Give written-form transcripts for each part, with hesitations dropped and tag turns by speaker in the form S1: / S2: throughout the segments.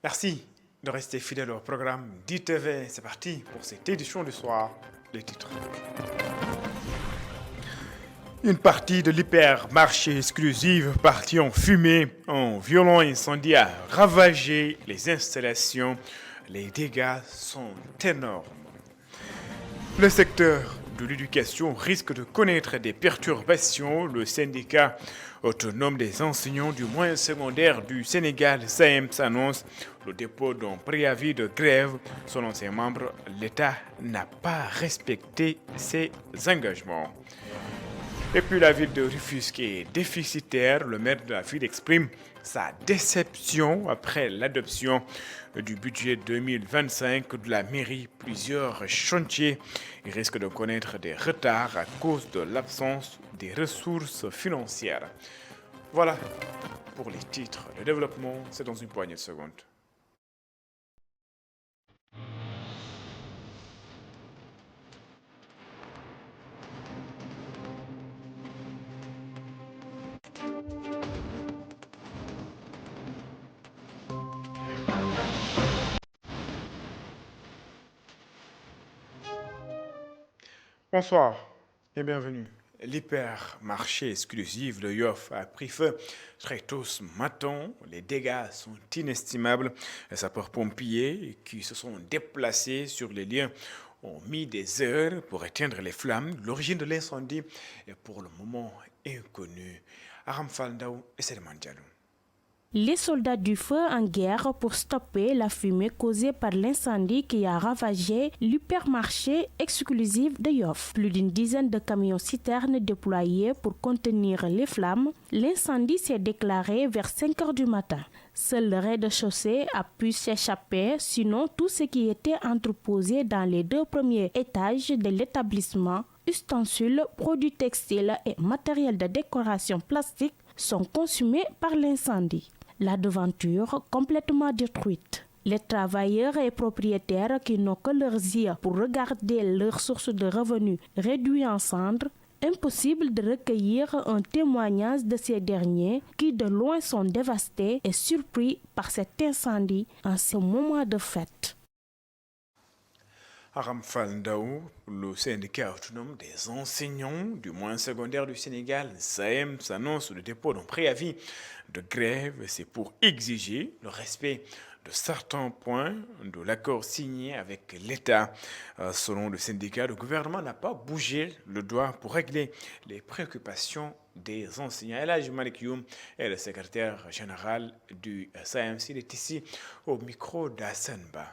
S1: Merci de rester fidèle au programme d'ITV. C'est parti pour cette édition du soir. Les titres. Une partie de l'hypermarché exclusive partie en fumée. Un violent incendie a ravagé les installations. Les dégâts sont énormes. Le secteur de l'éducation risque de connaître des perturbations. Le syndicat autonome des enseignants du moyen secondaire du Sénégal, SAEMS, annonce le dépôt d'un préavis de grève. Selon ses membres, l'État n'a pas respecté ses engagements. Et puis la ville de Rufisque est déficitaire. Le maire de la ville exprime sa déception après l'adoption du budget 2025 de la mairie. Plusieurs chantiers risquent de connaître des retards à cause de l'absence des ressources financières. Voilà pour les titres. Le développement, c'est dans une poignée de secondes. Bonsoir et bienvenue. L'hypermarché exclusif de Yoff a pris feu très tôt ce matin. Les dégâts sont inestimables. Les sapeurs-pompiers qui se sont déplacés sur les lieux ont mis des heures pour éteindre les flammes. L'origine de l'incendie est pour le moment inconnue. Aram Faldaou et Selman Diallo.
S2: Les soldats du feu en guerre pour stopper la fumée causée par l'incendie qui a ravagé l'hypermarché exclusif de Yoff. Plus d'une dizaine de camions-citernes déployés pour contenir les flammes. L'incendie s'est déclaré vers 5 heures du matin. Seul le rez-de-chaussée a pu s'échapper, sinon tout ce qui était entreposé dans les 2 premiers étages de l'établissement, ustensiles, produits textiles et matériel de décoration plastique sont consumés par l'incendie. La devanture complètement détruite. Les travailleurs et propriétaires qui n'ont que leurs yeux pour regarder leur source de revenus réduite en cendres, impossible de recueillir un témoignage de ces derniers qui de loin sont dévastés et surpris par cet incendie en ce moment de fête.
S1: Aram Faldaou, le syndicat autonome des enseignants du moyen secondaire du Sénégal, SAEM, s'annonce le dépôt d'un préavis de grève. C'est pour exiger le respect de certains points de l'accord signé avec l'État. Selon le syndicat, le gouvernement n'a pas bougé le doigt pour régler les préoccupations des enseignants. Elhadji Malick Youm est le secrétaire général du SAEM. Il est ici au micro d'Hassane Ba.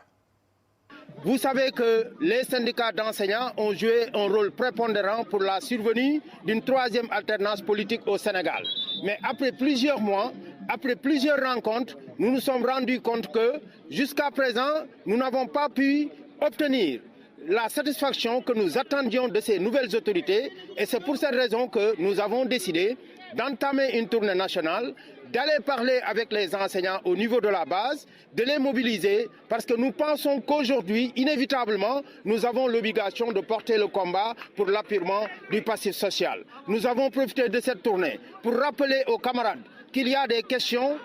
S3: Vous savez que les syndicats d'enseignants ont joué un rôle prépondérant pour la survenue d'une 3e alternance politique au Sénégal. Mais après plusieurs mois, après plusieurs rencontres, nous nous sommes rendus compte que jusqu'à présent, nous n'avons pas pu obtenir la satisfaction que nous attendions de ces nouvelles autorités. Et c'est pour cette raison que nous avons décidé d'entamer une tournée nationale, d'aller parler avec les enseignants au niveau de la base, de les mobiliser, parce que nous pensons qu'aujourd'hui, inévitablement, nous avons l'obligation de porter le combat pour l'appurement du passif social. Nous avons profité de cette tournée pour rappeler aux camarades qu'il y a des questions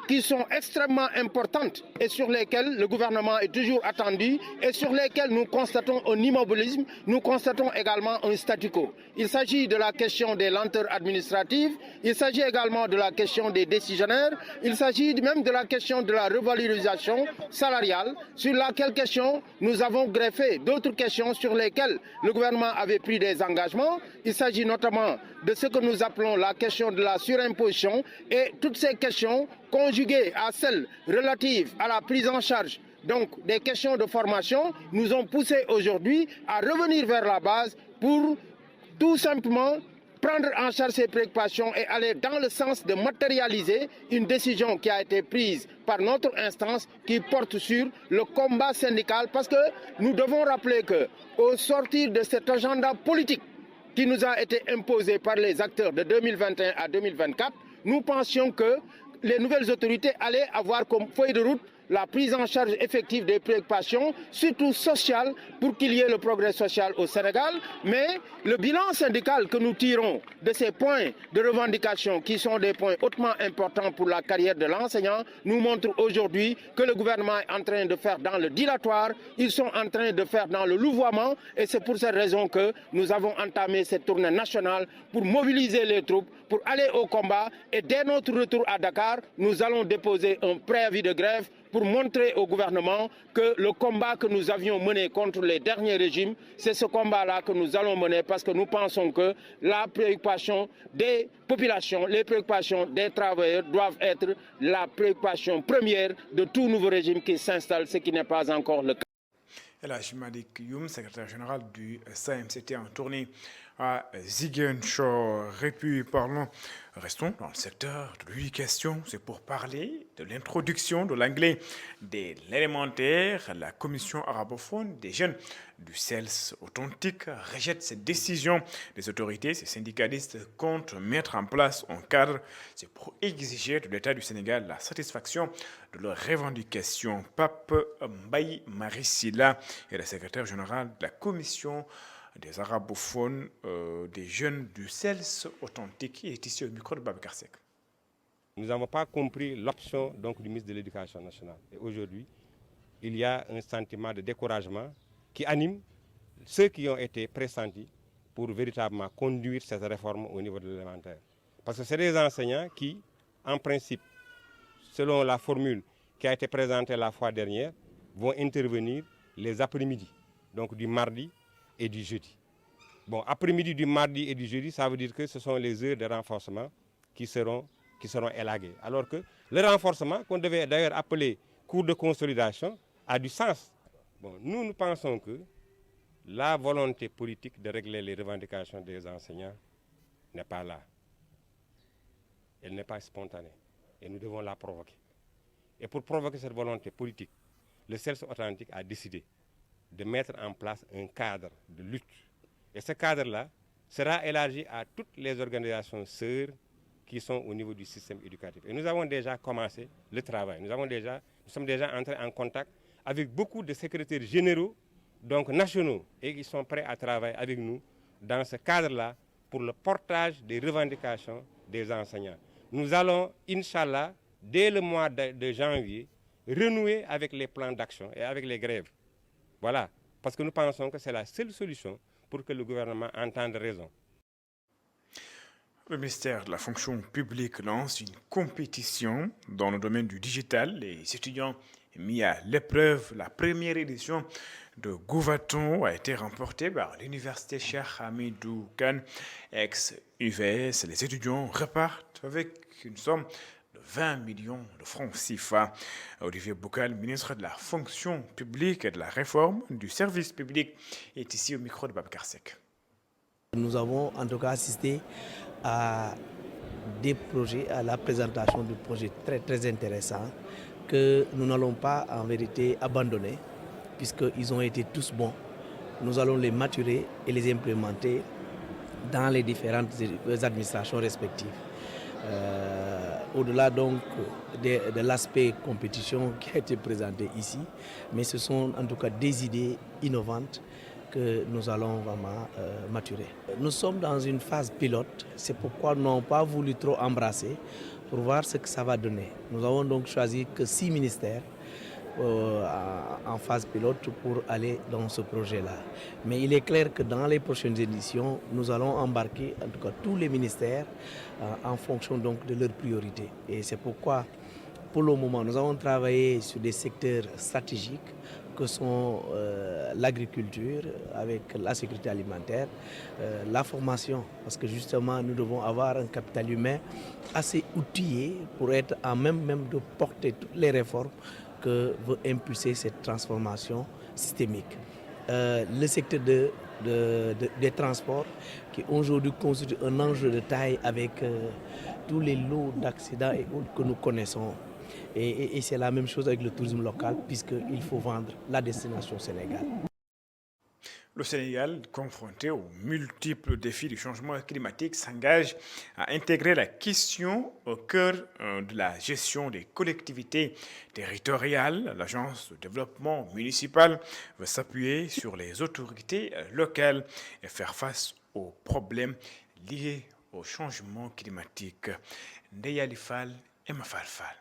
S3: qui sont extrêmement importantes et sur lesquelles le gouvernement est toujours attendu et sur lesquelles nous constatons un immobilisme, nous constatons également un statu quo. Il s'agit de la question des lenteurs administratives, il s'agit également de la question des décisionnaires, il s'agit même de la question de la revalorisation salariale, sur laquelle question nous avons greffé d'autres questions sur lesquelles le gouvernement avait pris des engagements. Il s'agit notamment de ce que nous appelons la question de la surimposition et toutes ces questions conjuguées à celles relatives à la prise en charge donc des questions de formation nous ont poussé aujourd'hui à revenir vers la base pour tout simplement prendre en charge ces préoccupations et aller dans le sens de matérialiser une décision qui a été prise par notre instance qui porte sur le combat syndical, parce que nous devons rappeler qu'au sortir de cet agenda politique qui nous a été imposé par les acteurs de 2021 à 2024, nous pensions que les nouvelles autorités allaient avoir comme feuille de route la prise en charge effective des préoccupations, surtout sociales, pour qu'il y ait le progrès social au Sénégal. Mais le bilan syndical que nous tirons de ces points de revendication, qui sont des points hautement importants pour la carrière de l'enseignant, nous montre aujourd'hui que le gouvernement est en train de faire dans le dilatoire, ils sont en train de faire dans le louvoiement, et c'est pour cette raison que nous avons entamé cette tournée nationale pour mobiliser les troupes, pour aller au combat, et dès notre retour à Dakar, nous allons déposer un préavis de grève pour montrer au gouvernement que le combat que nous avions mené contre les derniers régimes, c'est ce combat-là que nous allons mener, parce que nous pensons que la préoccupation des populations, les préoccupations des travailleurs doivent être la préoccupation première de tout nouveau régime qui s'installe, ce qui n'est pas encore le cas.
S1: El Hadji Malick Youm, secrétaire général du SAMCT en tournée à Ziguinchor. Et puis restons dans le secteur de l'éducation. C'est pour parler de l'introduction de l'anglais dès l'élémentaire. La commission arabophone des jeunes du CELS authentique rejette cette décision des autorités. Ces syndicalistes comptent mettre en place un cadre. C'est pour exiger de l'État du Sénégal la satisfaction de leurs revendications. Pape Mbaye Marissila est le secrétaire général de la commission des arabophones des jeunes du CELS authentique, qui est ici au micro de Babacar Seck.
S4: Nous n'avons pas compris l'option du ministre de l'Éducation nationale. Et aujourd'hui, il y a un sentiment de découragement qui anime ceux qui ont été pressentis pour véritablement conduire cette réforme au niveau de l'élémentaire. Parce que c'est des enseignants qui, en principe, selon la formule qui a été présentée la fois dernière, vont intervenir les après-midi, donc du mardi et du jeudi. Bon, après-midi du mardi et du jeudi, ça veut dire que ce sont les heures de renforcement qui seront élaguées. Alors que le renforcement, qu'on devait d'ailleurs appeler cours de consolidation, a du sens. Bon, nous pensons que la volonté politique de régler les revendications des enseignants n'est pas là. Elle n'est pas spontanée. Et nous devons la provoquer. Et pour provoquer cette volonté politique, le CELS authentique a décidé de mettre en place un cadre de lutte. Et ce cadre-là sera élargi à toutes les organisations sœurs qui sont au niveau du système éducatif. Et nous avons déjà commencé le travail. Nous sommes déjà entrés en contact avec beaucoup de secrétaires généraux, donc nationaux, et ils sont prêts à travailler avec nous dans ce cadre-là pour le portage des revendications des enseignants. Nous allons, Inch'Allah, dès le mois de janvier, renouer avec les plans d'action et avec les grèves. Voilà, parce que nous pensons que c'est la seule solution pour que le gouvernement entende raison.
S1: Le ministère de la fonction publique lance une compétition dans le domaine du digital. Les étudiants mis à l'épreuve. La première édition de Gouvaton a été remportée par l'université Cheikh Hamidou Kane, ex-UVS. Les étudiants repartent avec une somme de 20 millions de francs CFA. Olivier Boukal, ministre de la fonction publique et de la réforme du service public, est ici au micro de Babacar Seck.
S5: Nous avons en tout cas assisté à des projets, à la présentation de projets très très intéressants que nous n'allons pas en vérité abandonner puisqu'ils ont été tous bons. Nous allons les maturer et les implémenter dans les différentes administrations respectives. Au-delà donc de l'aspect compétition qui a été présenté ici, mais ce sont en tout cas des idées innovantes que nous allons vraiment maturer. Nous sommes dans une phase pilote, c'est pourquoi nous n'avons pas voulu trop embrasser pour voir ce que ça va donner. Nous avons donc choisi que 6 ministères en phase pilote pour aller dans ce projet-là. Mais il est clair que dans les prochaines éditions, nous allons embarquer en tout cas tous les ministères en fonction donc de leurs priorités. Et c'est pourquoi, pour le moment, nous avons travaillé sur des secteurs stratégiques que sont l'agriculture avec la sécurité alimentaire, la formation, parce que justement nous devons avoir un capital humain assez outillé pour être en même de porter toutes les réformes que veut impulser cette transformation systémique. Le secteur des transports qui aujourd'hui constitue un enjeu de taille avec tous les lots d'accidents et autres que nous connaissons. Et c'est la même chose avec le tourisme local puisqu'il faut vendre la destination Sénégal.
S1: Le Sénégal, confronté aux multiples défis du changement climatique, s'engage à intégrer la question au cœur de la gestion des collectivités territoriales. L'Agence de développement municipal veut s'appuyer sur les autorités locales et faire face aux problèmes liés au changement climatique. Ndeya Lifal et Mafal Fall.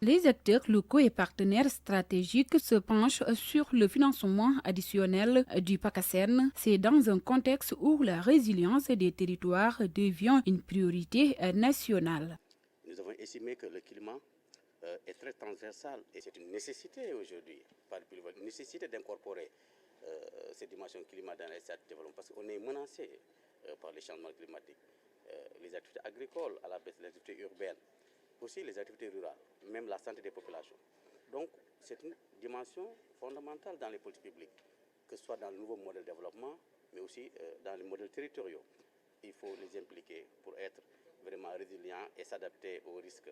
S6: Les acteurs locaux et partenaires stratégiques se penchent sur le financement additionnel du PACASEN. C'est dans un contexte où la résilience des territoires devient une priorité nationale.
S7: Nous avons estimé que le climat est très transversal et c'est une nécessité aujourd'hui, une nécessité d'incorporer ces dimensions climat dans les stratégies de développement parce qu'on est menacé par les changements climatiques. Les activités agricoles à la baisse des activités urbaines, aussi les activités rurales, même la santé des populations. Donc, c'est une dimension fondamentale dans les politiques publiques, que ce soit dans le nouveau modèle de développement, mais aussi dans les modèles territoriaux. Il faut les impliquer pour être vraiment résilients et s'adapter aux risques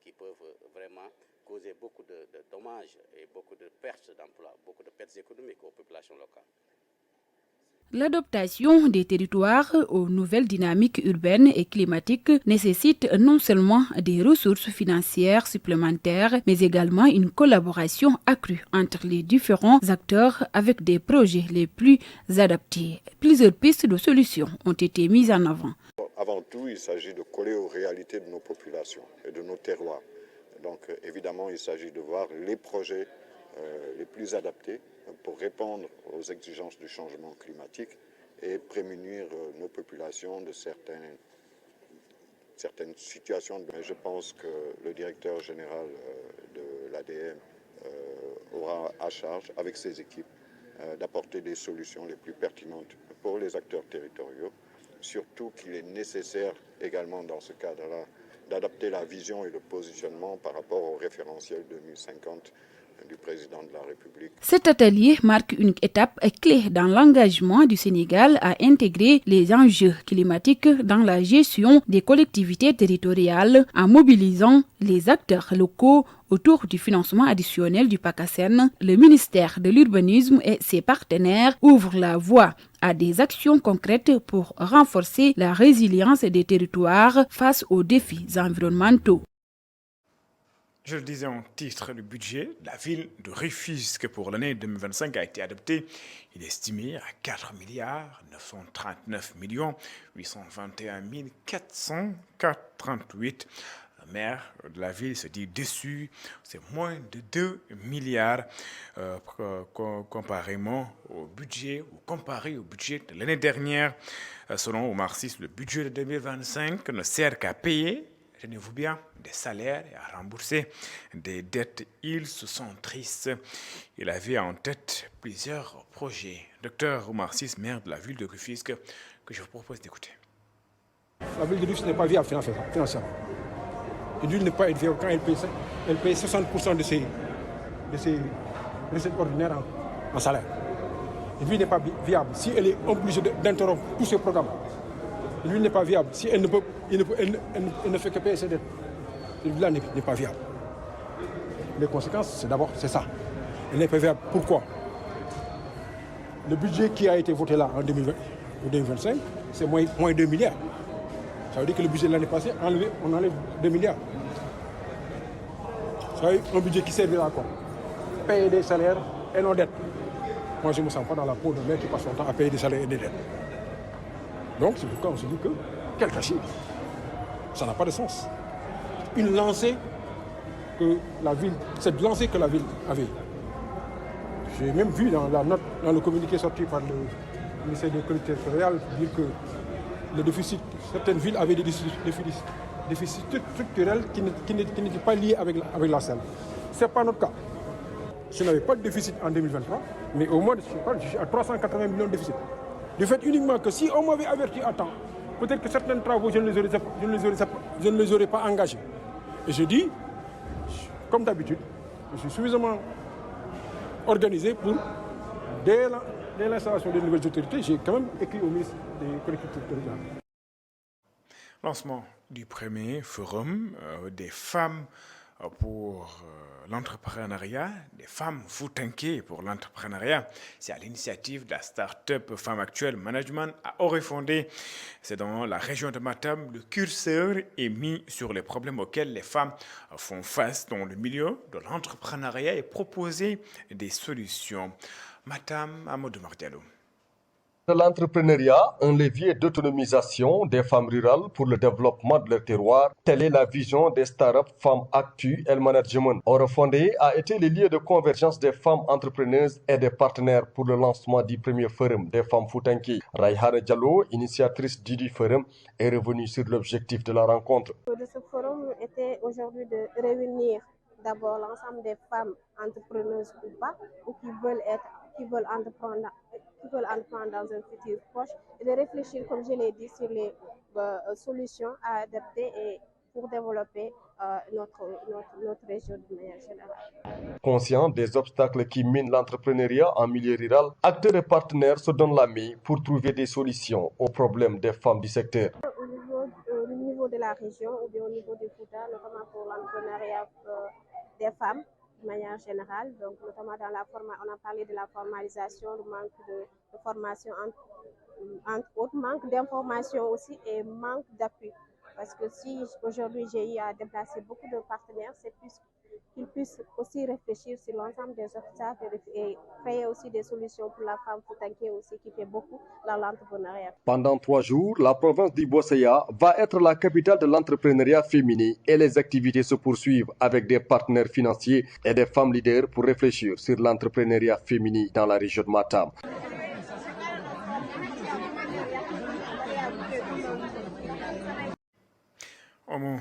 S7: qui peuvent vraiment causer beaucoup de dommages et beaucoup de pertes d'emplois, beaucoup de pertes économiques aux populations locales.
S6: L'adaptation des territoires aux nouvelles dynamiques urbaines et climatiques nécessite non seulement des ressources financières supplémentaires, mais également une collaboration accrue entre les différents acteurs avec des projets les plus adaptés. Plusieurs pistes de solutions ont été mises en avant.
S8: Avant tout, il s'agit de coller aux réalités de nos populations et de nos terroirs. Donc évidemment, il s'agit de voir les projets les plus adaptés pour répondre aux exigences du changement climatique et prémunir nos populations de certaines situations. Mais je pense que le directeur général de l'ADM aura à charge, avec ses équipes, d'apporter des solutions les plus pertinentes pour les acteurs territoriaux. Surtout qu'il est nécessaire également dans ce cadre-là d'adapter la vision et le positionnement par rapport au référentiel 2050 du président de la République.
S6: Cet atelier marque une étape clé dans l'engagement du Sénégal à intégrer les enjeux climatiques dans la gestion des collectivités territoriales en mobilisant les acteurs locaux autour du financement additionnel du PACASEN. Le ministère de l'Urbanisme et ses partenaires ouvrent la voie à des actions concrètes pour renforcer la résilience des territoires face aux défis environnementaux.
S1: Je le disais en titre, le budget de la ville de Rufisque pour l'année 2025 a été adopté. Il est estimé à 4 milliards 939 millions 821 438. Le maire de la ville se dit déçu. C'est moins de 2 milliards comparé au budget de l'année dernière. Selon Omar Sy, le budget de 2025 ne sert qu'à payer, tenez-vous bien, des salaires et à rembourser des dettes. Ils se sentent tristes. Il avait en tête plusieurs projets. Docteur Omar Sy, maire de la ville de Rufisque, que je vous propose d'écouter.
S9: La ville de Rufisque n'est pas viable financièrement. Une ville n'est pas viable quand elle paye 60% de ses recettes ordinaires en salaire. Une ville n'est pas viable si elle est obligée d'interrompre tous ses programmes. Une ville n'est pas viable si elle ne fait que payer ses dettes. Cette ville-là n'est pas viable. Les conséquences, c'est ça. Elle n'est pas viable. Pourquoi? Le budget qui a été voté là en 2025, c'est moins 2 milliards. Ça veut dire que le budget de l'année passée, on enlève 2 milliards. Ça veut dire un budget qui servira à quoi? Payer des salaires et nos dettes. Moi, je ne me sens pas dans la peau de mec qui passe son temps à payer des salaires et des dettes. Donc, c'est pourquoi on se dit que, quel gâchis, ça n'a pas de sens. Une lancée que la ville, cette lancée que la ville avait. J'ai même vu dans la note, dans le communiqué sorti par le ministère des collectivités territoriales, dire que le déficit, certaines villes avaient des déficits structurels qui n'étaient pas liés avec la selle. Ce n'est pas notre cas. Je n'avais pas de déficit en 2023, mais au moins, je suis à 380 millions de déficit. Du fait uniquement que si on m'avait averti à temps, peut-être que certains travaux, je ne les aurais pas engagés. Et je dis, comme d'habitude, je suis suffisamment organisé pour, dès l'installation des nouvelles autorités, j'ai quand même écrit au ministre des collectivités territoriales.
S1: Lancement du premier forum des femmes pour l'entrepreneuriat, des femmes Foutanké pour l'entrepreneuriat. C'est à l'initiative de la start-up Femmes Actuelles Management à Orefondé. C'est dans la région de Matam. Le curseur est mis sur les problèmes auxquels les femmes font face dans le milieu de l'entrepreneuriat et proposer des solutions. Matam, Amadou Mardiallo.
S10: De l'entrepreneuriat, un levier d'autonomisation des femmes rurales pour le développement de leur terroir. Telle est la vision des startups Femmes Actuelles Management. Orefondé a été le lieu de convergence des femmes entrepreneuses et des partenaires pour le lancement du premier forum des femmes Foutanké. Raihana Diallo, initiatrice du forum, est revenue sur l'objectif de la rencontre.
S11: De ce forum était aujourd'hui de réunir d'abord l'ensemble des femmes entrepreneuses ou pas, ou qui veulent entreprendre dans un futur proche, et de réfléchir, comme je l'ai dit, sur les solutions à adapter et pour développer notre région de manière générale.
S10: Conscient des obstacles qui minent l'entrepreneuriat en milieu rural, acteurs et partenaires se donnent la main pour trouver des solutions aux problèmes des femmes du secteur.
S11: Au niveau de la région ou bien au niveau du Fouta, notamment pour l'entrepreneuriat des femmes de manière générale, donc notamment on a parlé de la formalisation, le manque de formation entre autres, manque d'information aussi et manque d'appui. Parce que si aujourd'hui j'ai eu à déplacer beaucoup de partenaires, c'est plus qu'ils puissent aussi réfléchir sur l'ensemble des obstacles et créer aussi des solutions pour la femme Foutanké aussi qui fait beaucoup dans l'entrepreneuriat.
S10: Pendant 3 jours, la province du Bosséa va être la capitale de l'entrepreneuriat féminin et les activités se poursuivent avec des partenaires financiers et des femmes leaders pour réfléchir sur l'entrepreneuriat féminin dans la région de Matam.
S1: Au mot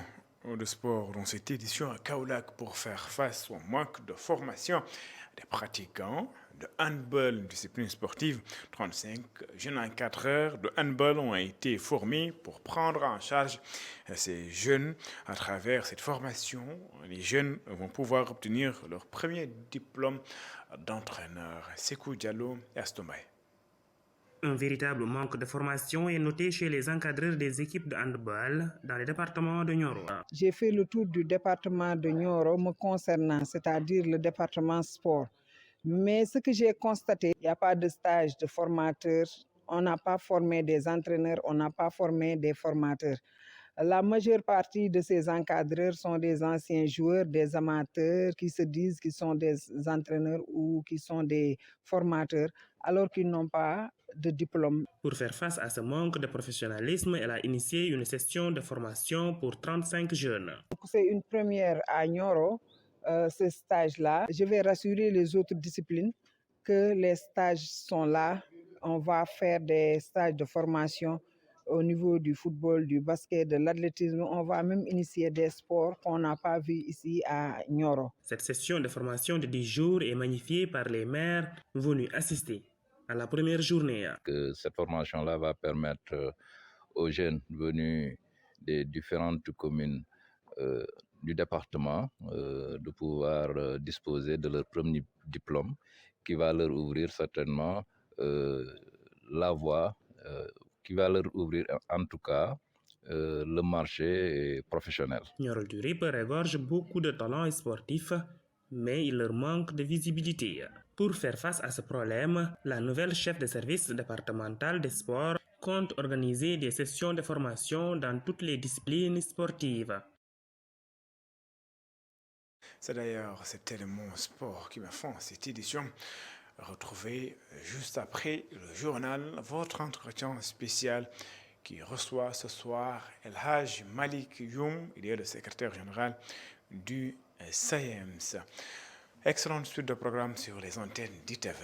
S1: de sport dans cette édition à Kaolack pour faire face au manque de formation des pratiquants de handball, discipline sportive. 35 jeunes encadreurs de handball ont été formés pour prendre en charge ces jeunes. À travers cette formation, les jeunes vont pouvoir obtenir leur premier diplôme d'entraîneur. Sekou Diallo et Astomaï.
S12: Un véritable manque de formation est noté chez les encadreurs des équipes de handball dans le département de Nioro.
S13: J'ai fait le tour du département de Nioro me concernant, c'est-à-dire le département sport. Mais ce que j'ai constaté, il n'y a pas de stage de formateurs, on n'a pas formé des entraîneurs, on n'a pas formé des formateurs. La majeure partie de ces encadreurs sont des anciens joueurs, des amateurs qui se disent qu'ils sont des entraîneurs ou qui sont des formateurs, alors qu'ils n'ont pas de diplôme.
S12: Pour faire face à ce manque de professionnalisme, elle a initié une session de formation pour 35 jeunes.
S13: C'est une première à Nioro, ce stage-là. Je vais rassurer les autres disciplines que les stages sont là. On va faire des stages de formation au niveau du football, du basket, de l'athlétisme. On va même initier des sports qu'on n'a pas vus ici à Nioro.
S12: Cette session de formation de 10 jours est magnifiée par les maires venus assister à la première journée.
S14: Cette formation-là va permettre aux jeunes venus des différentes communes du département de pouvoir disposer de leur premier diplôme qui va leur ouvrir certainement la voie, qui va leur ouvrir en tout cas le marché professionnel.
S12: Nioro du Rip regorge beaucoup de talents sportifs, mais il leur manque de visibilité. Pour faire face à ce problème, la nouvelle chef de service départemental des sports compte organiser des sessions de formation dans toutes les disciplines sportives.
S1: C'est d'ailleurs cet élément sport qui me font cette édition. Retrouvez juste après le journal votre entretien spécial qui reçoit ce soir El Haj Malik Youm, il est le secrétaire général du SAEMS. Excellente suite de programme sur les antennes d'ITV.